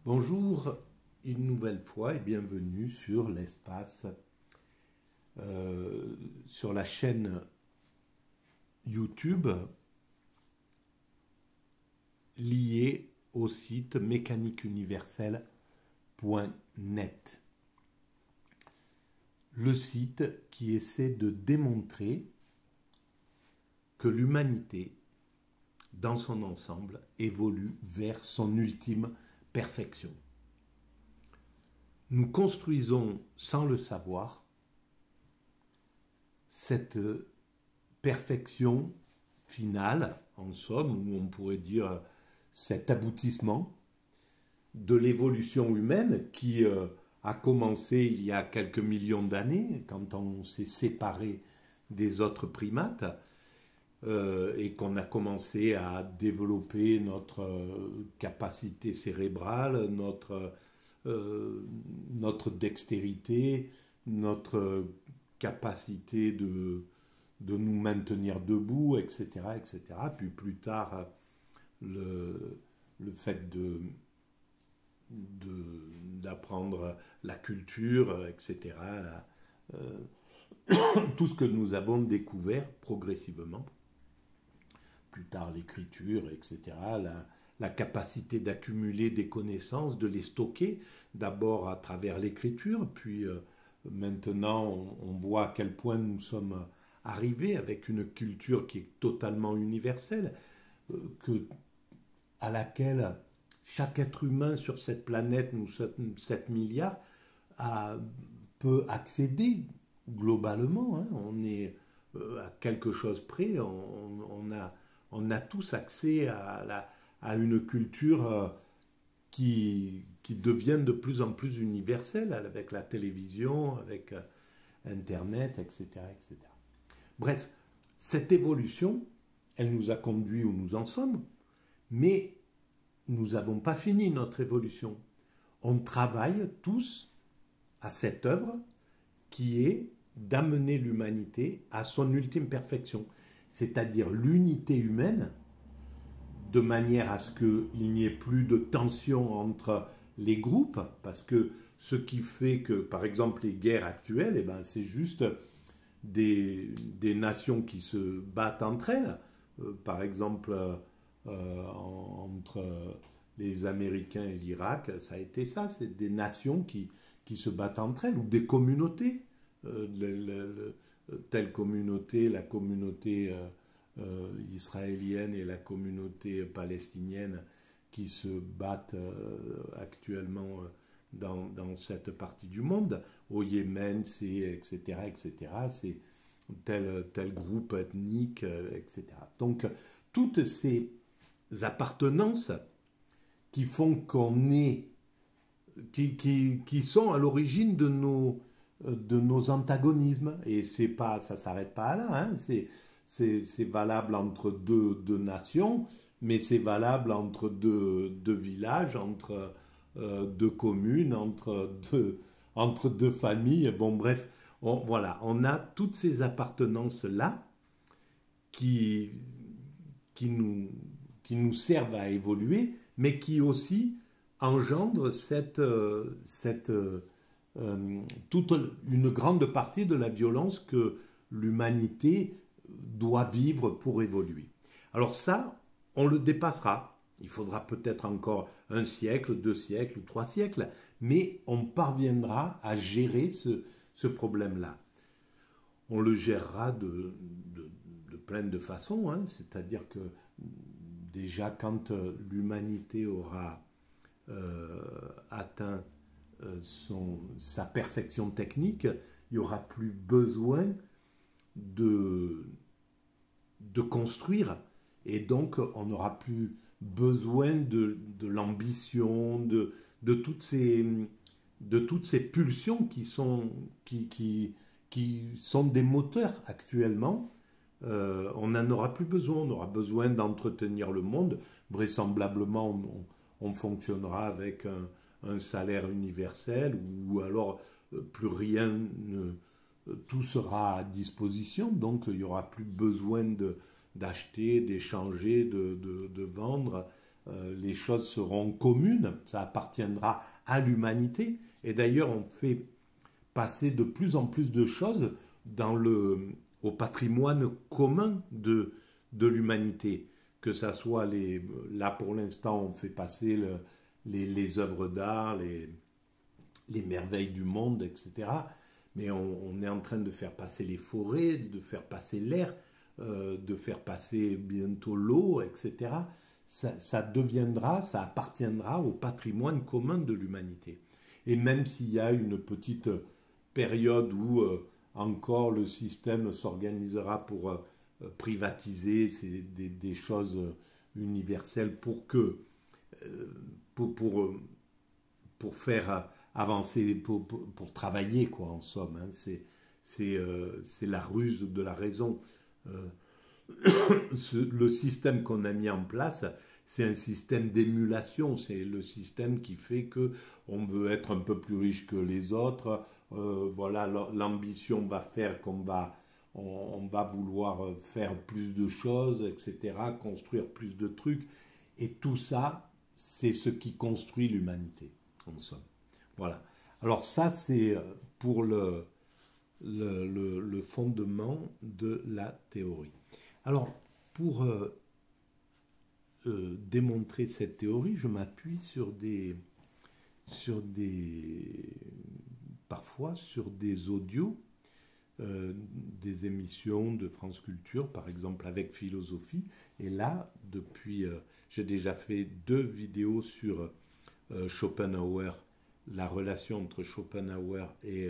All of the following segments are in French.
Bonjour une nouvelle fois et bienvenue sur l'espace, sur la chaîne YouTube liée au site mécaniqueuniverselle.net. Le site qui essaie de démontrer que l'humanité, dans son ensemble, évolue vers son ultime perfection. Nous construisons, sans le savoir, cette perfection finale, en somme, ou on pourrait dire cet aboutissement de l'évolution humaine qui a commencé il y a quelques millions d'années, quand on s'est séparé des autres primates, et qu'on a commencé à développer notre capacité cérébrale, notre dextérité, notre capacité de nous maintenir debout, etc., etc. Puis plus tard, le fait d'apprendre la culture, etc., tout ce que nous avons découvert progressivement. Plus tard l'écriture, etc., la capacité d'accumuler des connaissances, de les stocker, d'abord à travers l'écriture, puis maintenant on voit à quel point nous sommes arrivés avec une culture qui est totalement universelle, à laquelle chaque être humain sur cette planète, nous sommes 7 milliards, peut accéder globalement. Hein. On est à quelque chose près, on a tous accès à une culture qui devient de plus en plus universelle avec la télévision, avec Internet, etc., etc. Bref, cette évolution, elle nous a conduits où nous en sommes, mais nous n'avons pas fini notre évolution. On travaille tous à cette œuvre qui est d'amener l'humanité à son ultime perfection, c'est-à-dire l'unité humaine, de manière à ce qu'il n'y ait plus de tension entre les groupes, parce que ce qui fait que, par exemple, les guerres actuelles, eh ben, c'est juste des nations qui se battent entre elles, par exemple, entre les Américains et l'Irak, ça a été ça, c'est des nations qui se battent entre elles, ou des communautés, telle communauté, la communauté israélienne et la communauté palestinienne qui se battent actuellement dans cette partie du monde. Au Yémen, c'est etc., etc., c'est tel groupe ethnique, etc. Donc, toutes ces appartenances qui font qu'on est, qui sont à l'origine de nos antagonismes. Et c'est pas, ça ne s'arrête pas là, hein. C'est valable entre deux nations, mais c'est valable entre deux villages, entre deux communes, entre deux familles. Bon, bref, voilà, on a toutes ces appartenances-là qui, qui, nous, qui nous servent à évoluer, mais qui aussi engendrent toute une grande partie de la violence que l'humanité doit vivre pour évoluer. Alors ça, on le dépassera. Il faudra peut-être encore 1 siècle, 2 siècles ou 3 siècles, mais on parviendra à gérer ce problème-là. On le gérera de plein de façons, hein. C'est-à-dire que déjà quand l'humanité aura atteint sa perfection technique, il n'y aura plus besoin de construire, et donc on n'aura plus besoin de l'ambition, de toutes ces pulsions qui sont des moteurs actuellement. On n'en aura plus besoin, on aura besoin d'entretenir le monde. Vraisemblablement on fonctionnera avec un salaire universel, ou alors plus rien tout sera à disposition, donc il n'y aura plus besoin d'acheter, d'échanger, de vendre les choses seront communes, ça appartiendra à l'humanité. Et d'ailleurs, on fait passer de plus en plus de choses au patrimoine commun de l'humanité. Que ça soit là pour l'instant, on fait passer les œuvres d'art, les merveilles du monde, etc. Mais on est en train de faire passer les forêts, de faire passer l'air, de faire passer bientôt l'eau, etc. Ça deviendra, ça appartiendra au patrimoine commun de l'humanité. Et même s'il y a une petite période où encore le système s'organisera pour privatiser des choses universelles pour faire avancer, pour travailler, quoi, en somme. Hein. C'est la ruse de la raison. Le système qu'on a mis en place, c'est un système d'émulation. C'est le système qui fait que on veut être un peu plus riche que les autres. Voilà, l'ambition va faire on va vouloir faire plus de choses, etc., construire plus de trucs. Et tout ça, c'est ce qui construit l'humanité, en somme. Voilà. Alors ça, c'est pour le fondement de la théorie. Alors, pour démontrer cette théorie, je m'appuie parfois sur des audios, des émissions de France Culture, par exemple avec Philosophie. Et là, j'ai déjà fait 2 vidéos sur Schopenhauer, la relation entre Schopenhauer et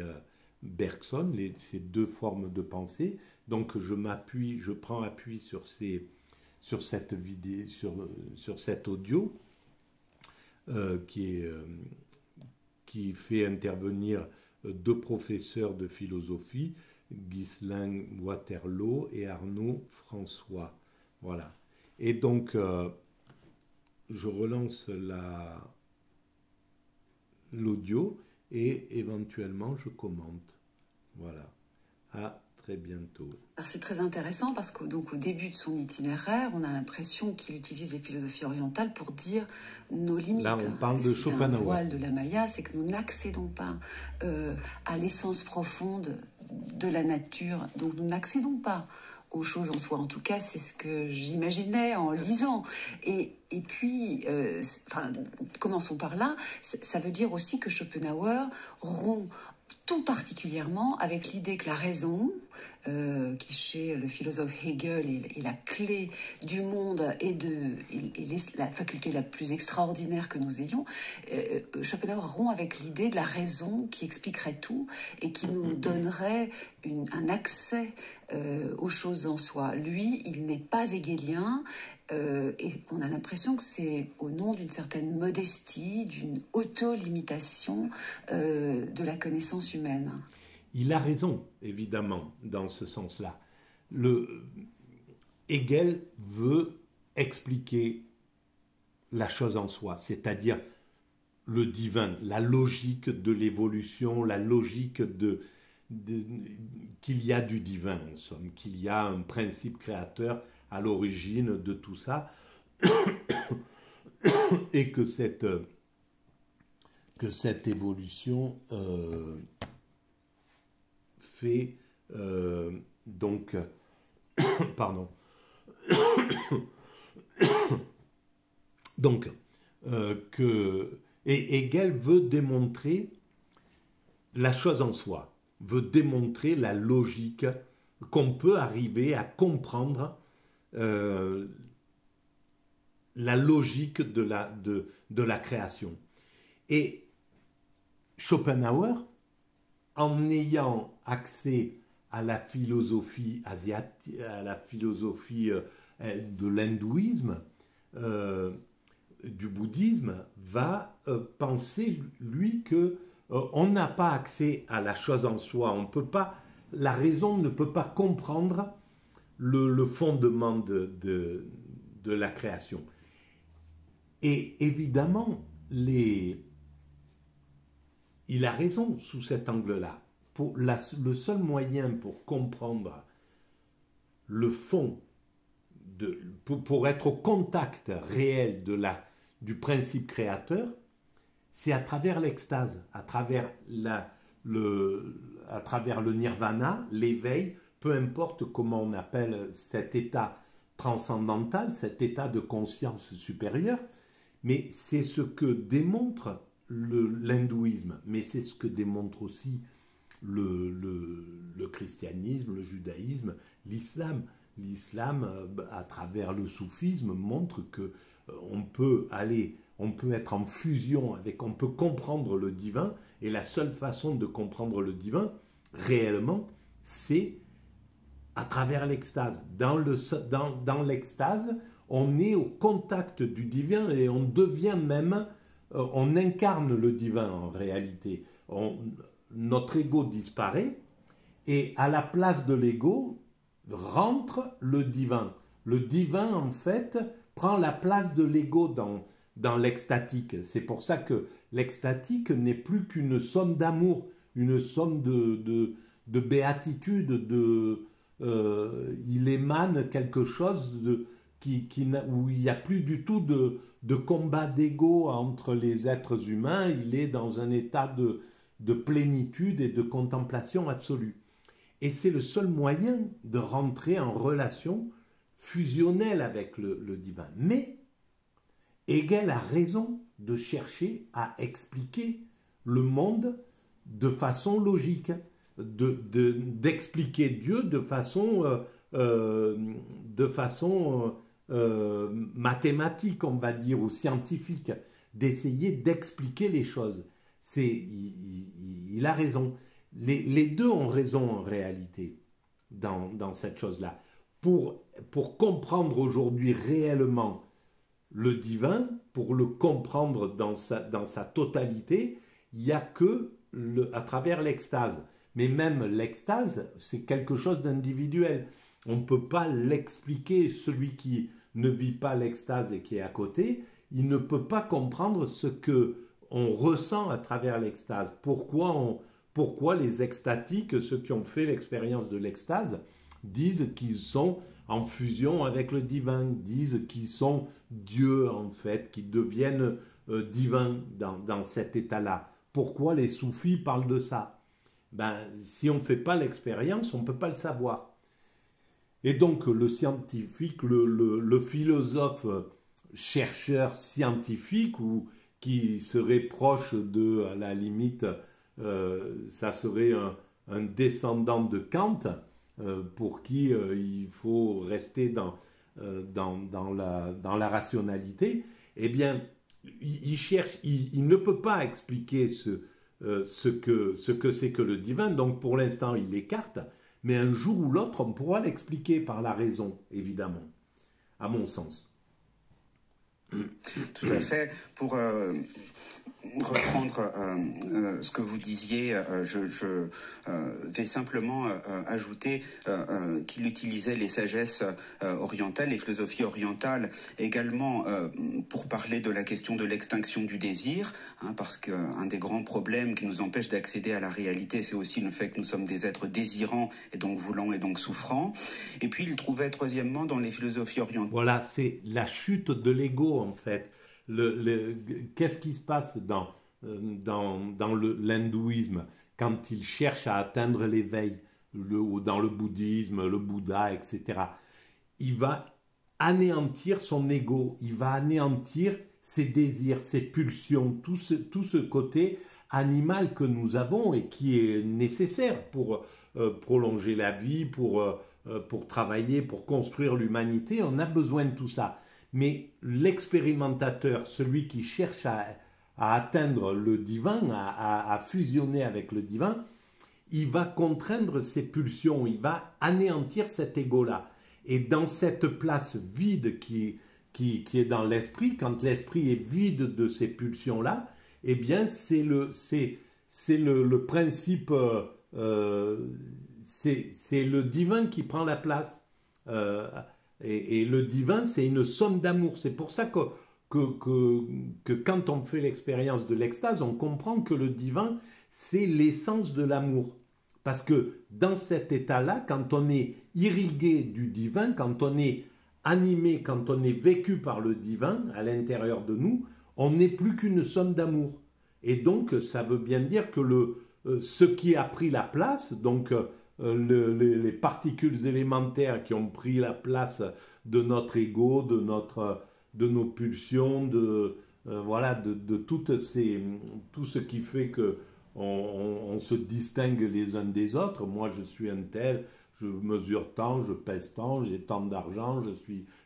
Bergson, ces 2 formes de pensée. Donc je prends appui sur cette vidéo, sur cet audio qui fait intervenir 2 professeurs de philosophie, Ghislain Waterloo et Arnaud François. Voilà. Et donc, je relance l'audio et éventuellement je commente. Voilà. À très bientôt. C'est très intéressant parce qu'au début de son itinéraire, on a l'impression qu'il utilise les philosophies orientales pour dire nos limites. Là, on parle de Schopenhauer. Le voile de la Maya, c'est que nous n'accédons pas à l'essence profonde de la nature. Donc, nous n'accédons pas aux choses en soi. En tout cas, c'est ce que j'imaginais en lisant. Et puis, commençons par là. Ça veut dire aussi que Schopenhauer rompt tout particulièrement avec l'idée que la raison, qui chez le philosophe Hegel est la clé du monde et la faculté la plus extraordinaire que nous ayons, Schopenhauer rompt avec l'idée de la raison qui expliquerait tout et qui nous donnerait un accès aux choses en soi. Lui, il n'est pas hegelien. Et on a l'impression que c'est au nom d'une certaine modestie, d'une auto-limitation de la connaissance humaine. Il a raison, évidemment, dans ce sens-là. Hegel veut expliquer la chose en soi, c'est-à-dire le divin, la logique de l'évolution, la logique qu'il y a du divin, en somme, qu'il y a un principe créateur à l'origine de tout ça, et que cette évolution fait donc pardon donc et Hegel veut démontrer la chose en soi, veut démontrer la logique qu'on peut arriver à comprendre, la logique de la création. Et Schopenhauer, en ayant accès à la philosophie asiatique, à la philosophie de l'hindouisme, du bouddhisme, va penser, lui, que on n'a pas accès à la chose en soi. On peut pas, la raison ne peut pas comprendre le fondement de la création. Et évidemment, il a raison sous cet angle-là. Le seul moyen pour comprendre le fond, pour être au contact réel de la du principe créateur, c'est à travers l'extase, à travers le nirvana, l'éveil, peu importe comment on appelle cet état transcendantal, cet état de conscience supérieure, mais c'est ce que démontre l'hindouisme, mais c'est ce que démontre aussi le christianisme, le judaïsme, l'islam. L'islam, à travers le soufisme, montre que on peut être en fusion avec, on peut comprendre le divin, et la seule façon de comprendre le divin, réellement, c'est à travers l'extase. Dans l'extase, on est au contact du divin et on devient même, on incarne le divin en réalité. Notre ego disparaît et à la place de l'ego rentre le divin. Le divin, en fait, prend la place de l'ego dans l'extatique. C'est pour ça que l'extatique n'est plus qu'une somme d'amour, une somme de béatitude, il émane quelque chose où il n'y a plus du tout de combat d'ego entre les êtres humains, il est dans un état de plénitude et de contemplation absolue. Et c'est le seul moyen de rentrer en relation fusionnelle avec le divin. Mais Hegel a raison de chercher à expliquer le monde de façon logique, d'expliquer Dieu de façon mathématique, on va dire, ou scientifique, d'essayer d'expliquer les choses. Il a raison. Les deux ont raison en réalité dans cette chose-là. Pour comprendre aujourd'hui réellement le divin, pour le comprendre dans sa totalité, il n'y a que à travers l'extase. Mais même l'extase, c'est quelque chose d'individuel. On ne peut pas l'expliquer. Celui qui ne vit pas l'extase et qui est à côté, il ne peut pas comprendre ce qu'on ressent à travers l'extase. Pourquoi les extatiques, ceux qui ont fait l'expérience de l'extase, disent qu'ils sont en fusion avec le divin, disent qu'ils sont Dieu en fait, qu'ils deviennent divins dans cet état-là. Pourquoi les soufis parlent de ça? Si on ne fait pas l'expérience, on ne peut pas le savoir. Et donc le scientifique, le philosophe chercheur scientifique, ou qui serait proche de, à la limite, ça serait un descendant de Kant, pour qui il faut rester dans la rationalité, eh bien, il ne peut pas expliquer ce que c'est que le divin, donc pour l'instant il l'écarte, mais un jour ou l'autre on pourra l'expliquer par la raison, évidemment, à mon sens. Tout à fait. Pour reprendre ce que vous disiez, je vais simplement ajouter qu'il utilisait les sagesses orientales, les philosophies orientales également pour parler de la question de l'extinction du désir, parce qu'un des grands problèmes qui nous empêche d'accéder à la réalité, c'est aussi le fait que nous sommes des êtres désirants et donc voulants et donc souffrants. Et puis il trouvait troisièmement dans les philosophies orientales... Voilà, c'est la chute de l'ego en fait. Qu'est-ce qui se passe dans l'hindouisme quand il cherche à atteindre l'éveil, dans le bouddhisme, le Bouddha, etc. Il va anéantir son ego, il va anéantir ses désirs, ses pulsions, tout ce côté animal que nous avons et qui est nécessaire pour prolonger la vie, pour travailler, pour construire l'humanité. On a besoin de tout ça. Mais l'expérimentateur, celui qui cherche à atteindre le divin, à fusionner avec le divin, il va contraindre ses pulsions, il va anéantir cet ego-là. Et dans cette place vide qui est dans l'esprit, quand l'esprit est vide de ces pulsions-là, eh bien c'est le principe, c'est le divin qui prend la place. Et le divin, c'est une somme d'amour. C'est pour ça que quand on fait l'expérience de l'extase, on comprend que le divin, c'est l'essence de l'amour. Parce que dans cet état-là, quand on est irrigué du divin, quand on est animé, quand on est vécu par le divin à l'intérieur de nous, on n'est plus qu'une somme d'amour. Et donc, ça veut bien dire que ce qui a pris la place, donc les particules élémentaires qui ont pris la place de notre ego, de nos pulsions, voilà, de tout ce qui fait que on se distingue les uns des autres. Moi, je suis un tel, je mesure tant, je pèse tant, j'ai tant d'argent,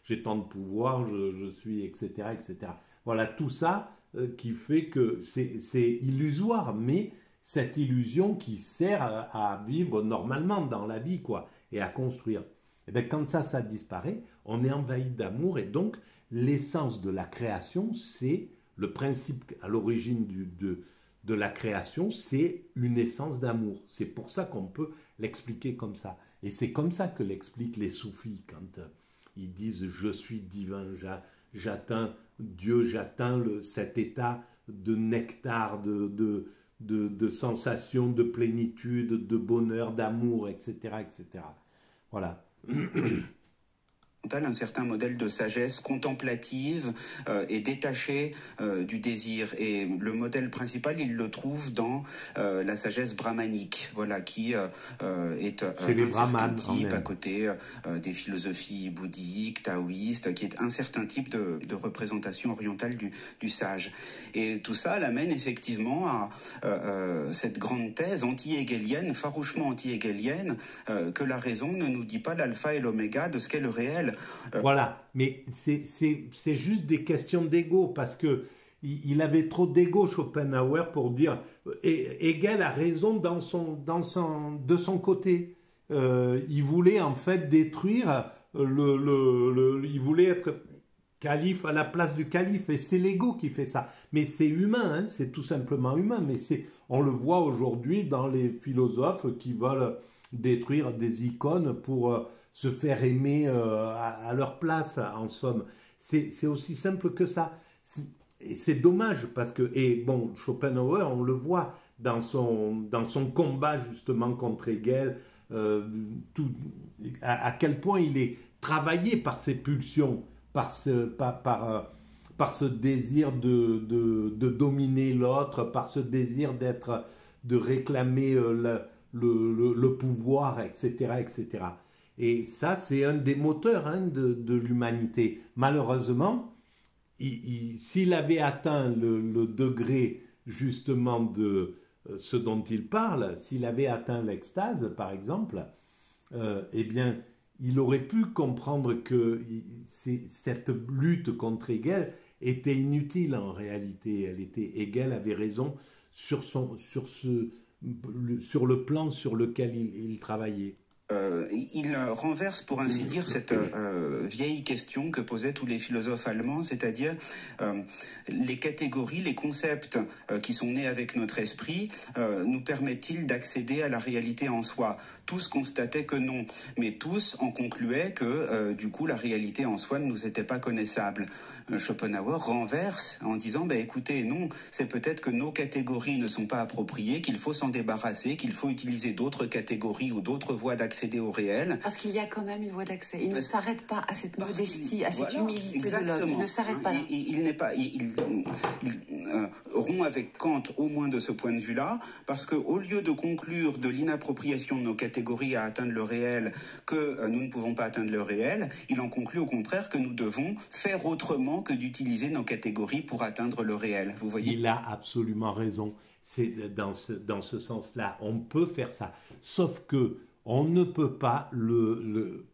j'ai tant de pouvoir, je suis, etc., etc. Voilà, tout ça qui fait que c'est illusoire, mais cette illusion qui sert à vivre normalement dans la vie, quoi, et à construire. Et bien, quand ça disparaît, on est envahi d'amour, et donc l'essence de la création, c'est le principe à l'origine de la création, c'est une essence d'amour. C'est pour ça qu'on peut l'expliquer comme ça. Et c'est comme ça que l'expliquent les soufis quand ils disent « je suis divin, j'atteins Dieu, j'atteins cet état de nectar, de sensation, de plénitude, de bonheur, d'amour, etc., etc. » Voilà. Un certain modèle de sagesse contemplative et détachée du désir. Et le modèle principal, il le trouve dans la sagesse brahmanique, voilà, qui est un certain type à côté des philosophies bouddhiques, taoïstes, qui est un certain type de représentation orientale du sage. Et tout ça l'amène effectivement à cette grande thèse anti-hégélienne, farouchement anti-hégélienne, que la raison ne nous dit pas l'alpha et l'oméga de ce qu'est le réel. Voilà, mais c'est juste des questions d'ego, parce que il avait trop d'ego, Schopenhauer, pour dire Hegel a raison de son côté. Il voulait en fait détruire il voulait être calife à la place du calife, et c'est l'ego qui fait ça. Mais c'est humain, hein, c'est tout simplement humain. Mais on le voit aujourd'hui dans les philosophes qui veulent détruire des icônes pour se faire aimer à leur place, en somme. C'est aussi simple que ça. Et c'est dommage, parce que, et bon, Schopenhauer, on le voit dans son combat justement contre Hegel, à quel point il est travaillé par ses pulsions, par ce désir de dominer l'autre, par ce désir de réclamer le pouvoir, etc., etc. Et ça, c'est un des moteurs, hein, de l'humanité. Malheureusement, s'il avait atteint le degré justement de ce dont il parle, s'il avait atteint l'extase, par exemple, eh bien, il aurait pu comprendre que cette lutte contre Hegel était inutile en réalité. Hegel avait raison sur le plan sur lequel il travaillait. Il renverse, pour ainsi dire, cette vieille question que posaient tous les philosophes allemands, c'est-à-dire les catégories, les concepts qui sont nés avec notre esprit, nous permettent-ils d'accéder à la réalité en soi? Tous constataient que non, mais tous en concluaient que du coup la réalité en soi ne nous était pas connaissable. Schopenhauer renverse en disant écoutez, non, c'est peut-être que nos catégories ne sont pas appropriées, qu'il faut s'en débarrasser, qu'il faut utiliser d'autres catégories ou d'autres voies d'accéder au réel. Parce qu'il y a quand même une voie d'accès. Il ne s'arrête pas à cette modestie, à cette humilité de l'homme. Il ne s'arrête pas là. Il n'est pas. Il rompt avec Kant au moins de ce point de vue-là, parce qu'au lieu de conclure de l'inappropriation de nos catégories à atteindre le réel, que nous ne pouvons pas atteindre le réel, il en conclut au contraire que nous devons faire autrement que d'utiliser nos catégories pour atteindre le réel. Vous voyez ? Il a absolument raison. C'est dans ce sens-là. On peut faire ça. Sauf que on ne peut pas le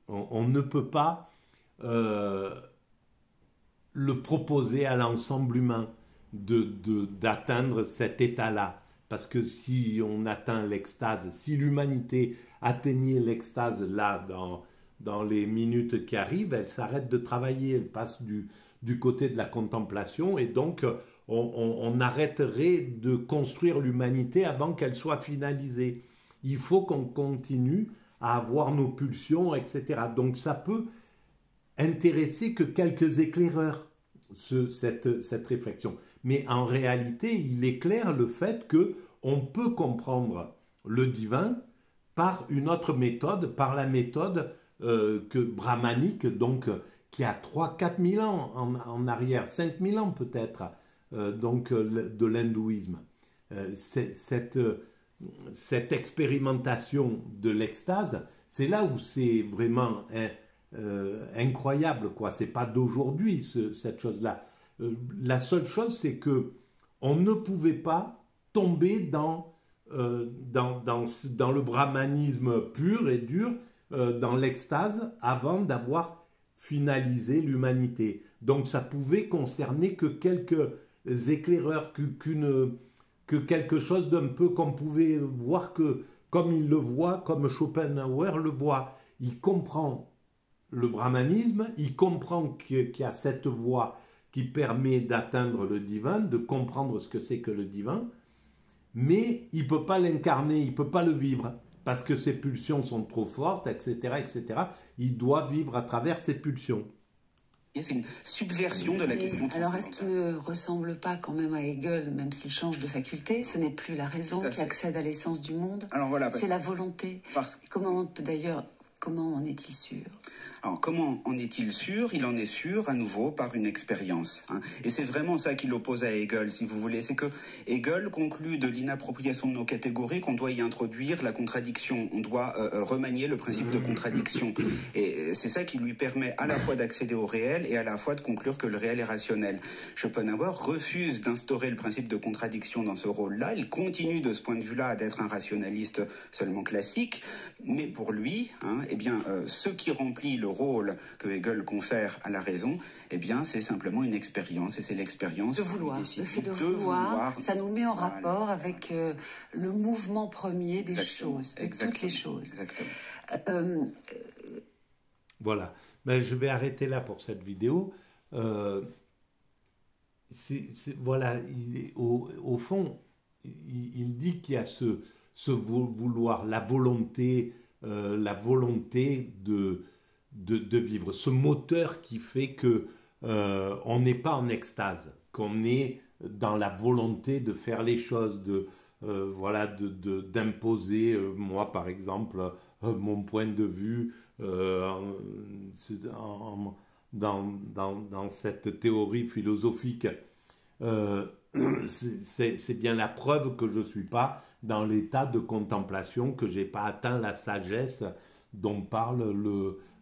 proposer à l'ensemble humain d'atteindre cet état-là. Parce que si on atteint l'extase, si l'humanité atteignait l'extase là, dans les minutes qui arrivent, elle s'arrête de travailler, elle passe du côté de la contemplation, et donc on arrêterait de construire l'humanité avant qu'elle soit finalisée. Il faut qu'on continue à avoir nos pulsions, etc. Donc ça peut intéresser que quelques éclaireurs, cette réflexion. Mais en réalité, il éclaire le fait qu'on peut comprendre le divin par une autre méthode, par la méthode brahmanique, donc qui a 3-4 000 ans en arrière, 5 000 ans peut-être, de l'hindouisme. Cette expérimentation de l'extase, c'est là où c'est vraiment incroyable, quoi. C'est pas d'aujourd'hui cette chose-là. La seule chose, c'est que on ne pouvait pas tomber dans le brahmanisme pur et dur, dans l'extase, avant d'avoir finalisé l'humanité. Donc ça pouvait concerner que quelques éclaireurs, que quelque chose d'un peu qu'on pouvait voir que, comme il le voit, comme Schopenhauer le voit. Il comprend le brahmanisme, il comprend qu'il y a cette voie qui permet d'atteindre le divin, de comprendre ce que c'est que le divin, mais il ne peut pas l'incarner, il ne peut pas le vivre, parce que ses pulsions sont trop fortes, etc., etc. Il doit vivre à travers ses pulsions. C'est une subversion de la question. Alors, est-ce qu'il ne ressemble pas quand même à Hegel, même s'il change de faculté? Ce n'est plus la raison qui accède à l'essence du monde, voilà, c'est la volonté. Comment en est-il sûr? Alors, comment en est-il sûr? Il en est sûr, à nouveau, par une expérience. Et c'est vraiment ça qui l'oppose à Hegel, si vous voulez. C'est que Hegel conclut de l'inappropriation de nos catégories qu'on doit y introduire la contradiction. On doit remanier le principe de contradiction. Et c'est ça qui lui permet à la fois d'accéder au réel et à la fois de conclure que le réel est rationnel. Schopenhauer refuse d'instaurer le principe de contradiction dans ce rôle-là. Il continue de ce point de vue-là d'être un rationaliste seulement classique. Mais pour lui, ce qui remplit le rôle que Hegel confère à la raison, c'est simplement une expérience, et c'est l'expérience de vouloir. Le fait de vouloir, ça nous met en rapport avec le mouvement premier des choses, de toutes les choses. Exactement. Voilà. Ben, je vais arrêter là pour cette vidéo. Voilà, au fond, il dit qu'il y a ce vouloir, la volonté de vivre, ce moteur qui fait que on n'est pas en extase, qu'on est dans la volonté de faire les choses, d'imposer, moi par exemple, mon point de vue dans cette théorie philosophique. C'est bien la preuve que je ne suis pas dans l'état de contemplation, que je n'ai pas atteint la sagesse dont parle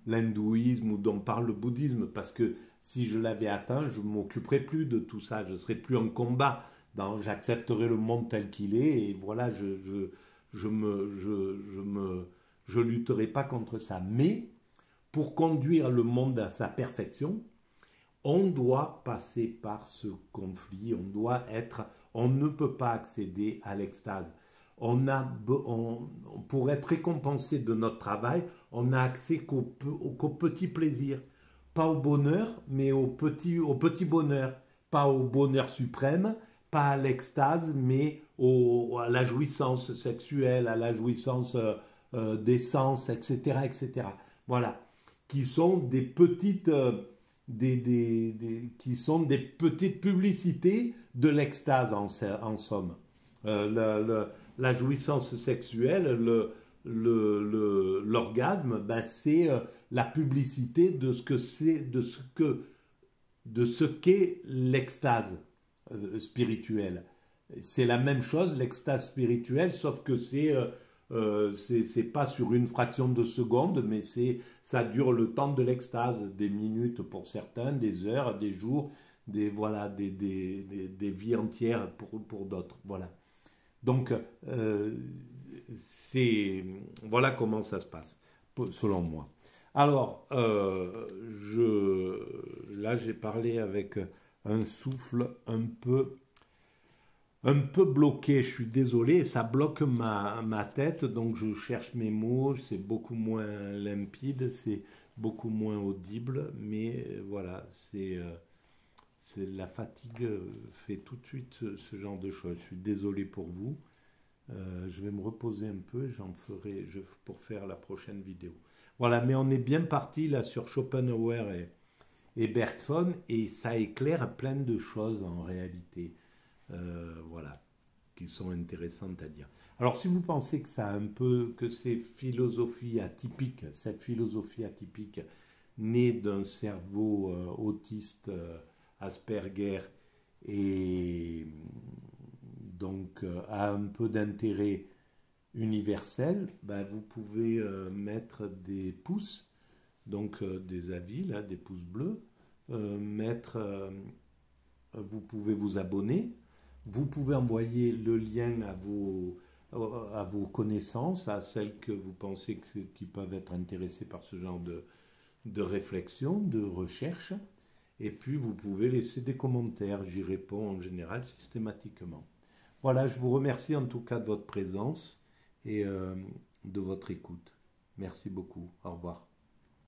l'hindouisme ou dont parle le bouddhisme, parce que si je l'avais atteint, je ne m'occuperais plus de tout ça, je ne serais plus en combat, j'accepterais le monde tel qu'il est, et voilà, je lutterai pas contre ça. Mais pour conduire le monde à sa perfection, on doit passer par ce conflit, on ne peut pas accéder à l'extase. Pour être récompensé de notre travail, on n'a accès qu'au petit plaisir. Pas au bonheur, mais au petit bonheur. Pas au bonheur suprême, pas à l'extase, mais à la jouissance sexuelle, à la jouissance des sens, etc., etc. Voilà. Qui sont des petites... qui sont des petites publicités de l'extase en somme. La jouissance sexuelle, l'orgasme, c'est la publicité de ce qu'est l'extase spirituelle. C'est la même chose, l'extase spirituelle, sauf que c'est pas sur une fraction de seconde, mais ça dure le temps de l'extase, des minutes pour certains, des heures, des jours, des vies entières pour d'autres. Voilà. Donc, voilà comment ça se passe, selon moi. Alors, là, j'ai parlé avec un souffle un peu bloqué, je suis désolé, ça bloque ma tête, donc je cherche mes mots, c'est beaucoup moins limpide, c'est beaucoup moins audible, mais voilà, c'est la fatigue fait tout de suite ce genre de choses. Je suis désolé pour vous, je vais me reposer un peu, pour faire la prochaine vidéo. Voilà, mais on est bien parti là sur Schopenhauer et Bergson, et ça éclaire plein de choses en réalité. Voilà, qui sont intéressantes à dire. Alors, si vous pensez que c'est philosophie atypique, cette philosophie atypique, né d'un cerveau autiste Asperger et donc a un peu d'intérêt universel, ben, vous pouvez mettre des pouces, donc des avis, là, des pouces bleus, vous pouvez vous abonner, vous pouvez envoyer le lien à vos connaissances, à celles que vous pensez qui peuvent être intéressées par ce genre de réflexion, de recherche, et puis vous pouvez laisser des commentaires, j'y réponds en général systématiquement. Voilà, je vous remercie en tout cas de votre présence et de votre écoute. Merci beaucoup. Au revoir.